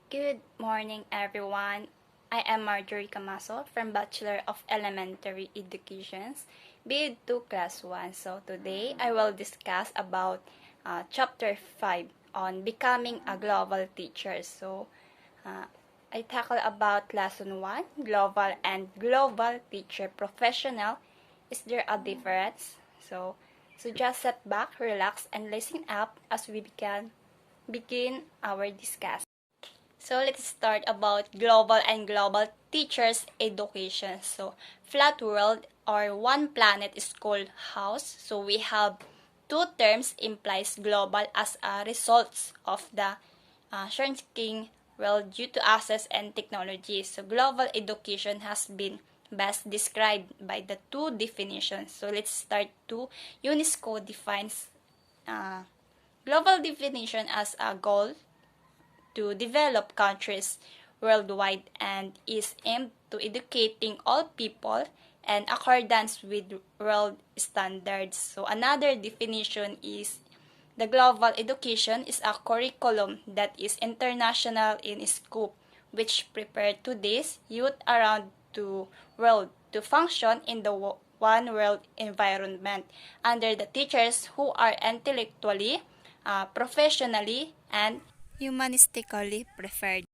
Good morning, everyone. I am Marjorie Camaso from Bachelor of Elementary Education, BID 2 Class 1. So today I will discuss about Chapter 5 on becoming a global teacher. Uh, I tackle about Lesson 1, Global and Global Teacher Professional. Is there a difference? So just sit back, relax, and listen up as we begin our discussion. So let's start about global and global teachers education. So flat world or one planet is called house. So we have two terms implies global as a result of the shrinking world due to access and technology. So global education has been best described by the two definitions. So let's start to UNESCO defines global definition as a goal to develop countries worldwide and is aimed to educating all people in accordance with world standards. So another definition is the global education is a curriculum that is international in scope, which prepare today's youth around the world to function in the one world environment under the teachers who are intellectually, professionally, and humanistically preferred.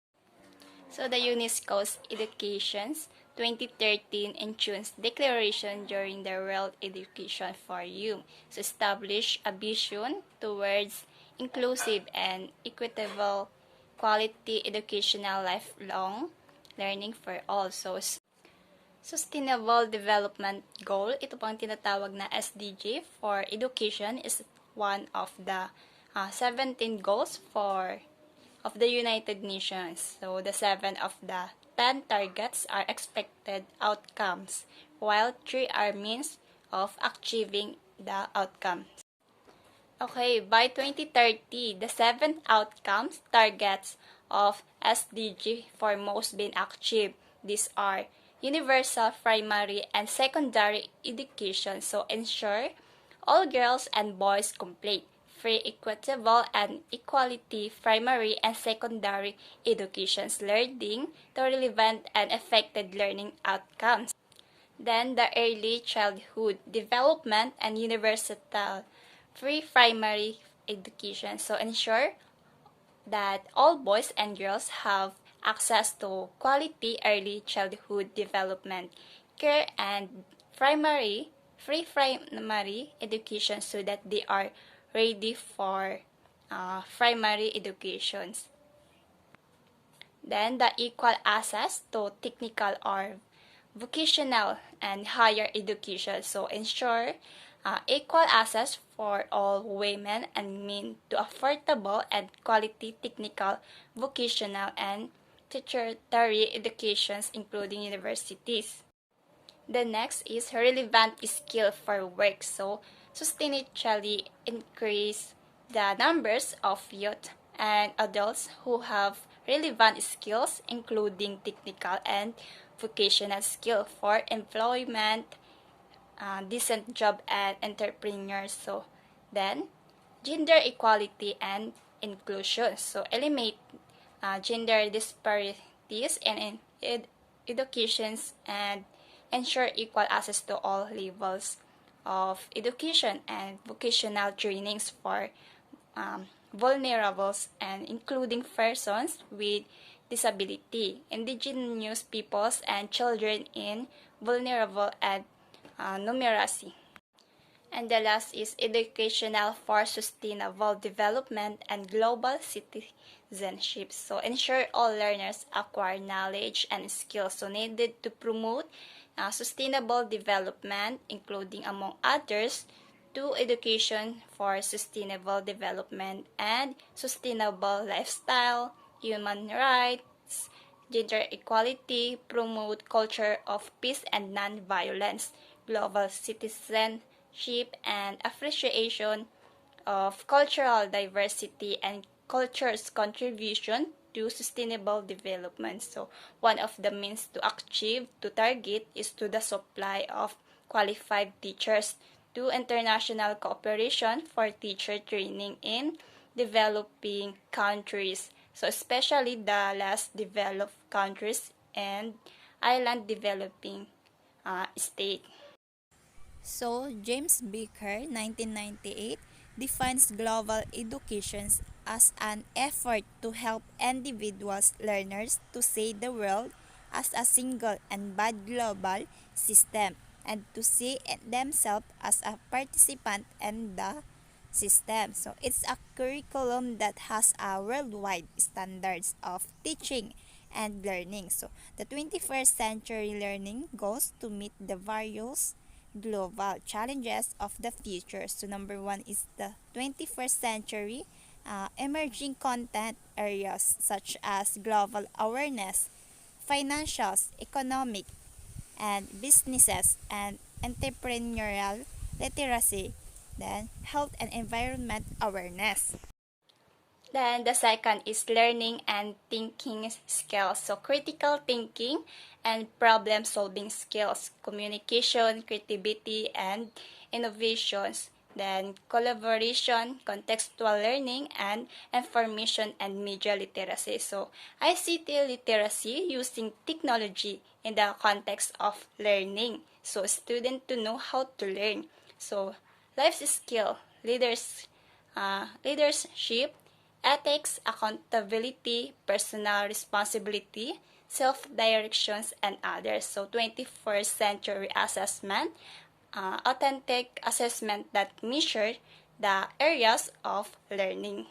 So the UNESCO's Education's 2013 Entune's Declaration during the World Education for You to establish a vision towards inclusive and equitable quality educational lifelong learning for all. So Sustainable Development Goal, ito pang tinatawag na SDG for education is one of the 17 goals of the United Nations. So the 7 of the 10 targets are expected outcomes, while 3 are means of achieving the outcomes. Okay, by 2030, the 7 outcomes targets of SDG for most been achieved. These are universal primary and secondary education, so ensure all girls and boys complete free, equitable, and equality primary and secondary educations, learning to relevant and effective learning outcomes. Then the early childhood development and universal free primary education. So ensure that all boys and girls have access to quality early childhood development care and free primary education so that they are ready for primary educations. Then the equal access to technical or vocational and higher education. So ensure equal access for all women and men to affordable and quality technical, vocational, and tertiary educations including universities. The next is relevant skill for work. So sustainably increase the numbers of youth and adults who have relevant skills including technical and vocational skill for employment, decent job and entrepreneurs. So then gender equality and inclusion. So eliminate gender disparities in educations and ensure equal access to all levels of education and vocational trainings for vulnerables and including persons with disability, indigenous peoples, and children in vulnerable and numeracy. And the last is educational for sustainable development and global citizenship. So ensure all learners acquire knowledge and skills so needed to promote sustainable development, including among others, to education for sustainable development and sustainable lifestyle, human rights, gender equality, promote culture of peace and non-violence, global citizenship, and appreciation of cultural diversity and culture's contribution to sustainable development. So one of the means to achieve to target is to the supply of qualified teachers, to international cooperation for teacher training in developing countries, So especially the less developed countries and island developing state. So, James Baker, 1998, defines global education as an effort to help individuals learners to see the world as a single and bad global system and to see themselves as a participant in the system. So, it's a curriculum that has a worldwide standards of teaching and learning. So, the 21st century learning goals to meet the various global challenges of the future. So number one is the 21st century emerging content areas such as global awareness, financials, economic, and businesses and entrepreneurial literacy, then health and environment awareness. Then the second is learning and thinking skills. So critical thinking and problem solving skills, communication, creativity, and innovations. Then collaboration, contextual learning, and information and media literacy. So ICT literacy using technology in the context of learning. So student to know how to learn. So life skill, leadership, ethics, accountability, personal responsibility, self-directions, and others. So 21st century assessment, authentic assessment that measure the areas of learning.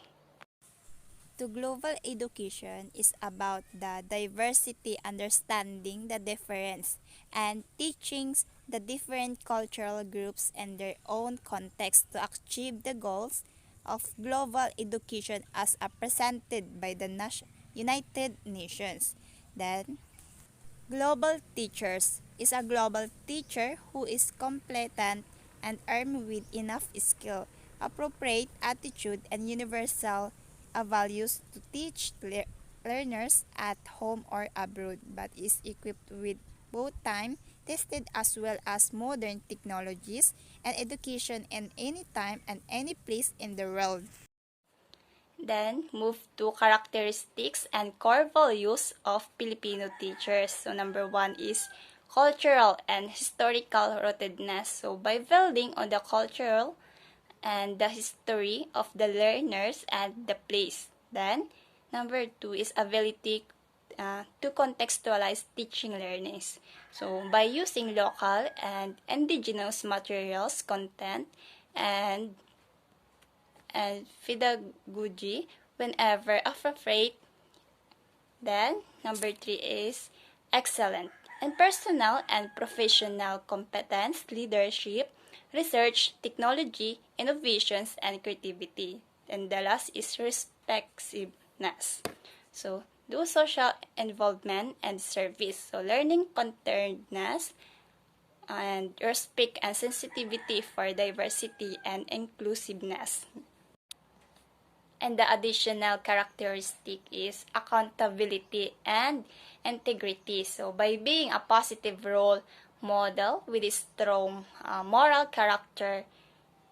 To global education is about the diversity, understanding the difference, and teachings the different cultural groups and their own context to achieve the goals of global education as presented by the United Nations. Then, global teachers is a global teacher who is competent and armed with enough skill, appropriate attitude, and universal values to teach learners at home or abroad, but is equipped with both time-tested as well as modern technologies and education in any time and any place in the world. Then move to characteristics and core values of Filipino teachers. So number one is cultural and historical rootedness. So by building on the cultural and the history of the learners and the place. Then number two is ability to contextualize teaching learnings. So by using local and indigenous materials, content, and pedagogy whenever appropriate. Then, number three is excellent in personal and professional competence, leadership, research, technology, innovations, and creativity. And the last is responsiveness. So, do social involvement and service. So, learning contentedness and respect and sensitivity for diversity and inclusiveness. And the additional characteristic is accountability and integrity. So by being a positive role model with a strong moral character,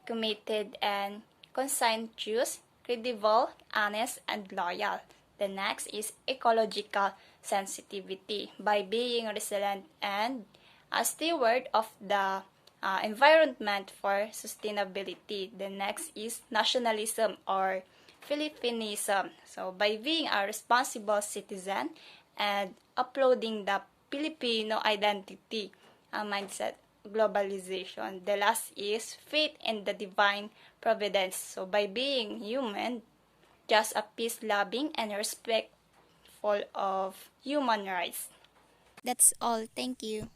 committed and conscientious, credible, honest, and loyal. The next is ecological sensitivity by being resilient and a steward of the environment for sustainability. The next is nationalism or Filipinism. So by being a responsible citizen and uploading the Filipino identity mindset globalization. The last is faith in the divine providence. So by being human, just a peace-loving and respectful of human rights. That's all. Thank you.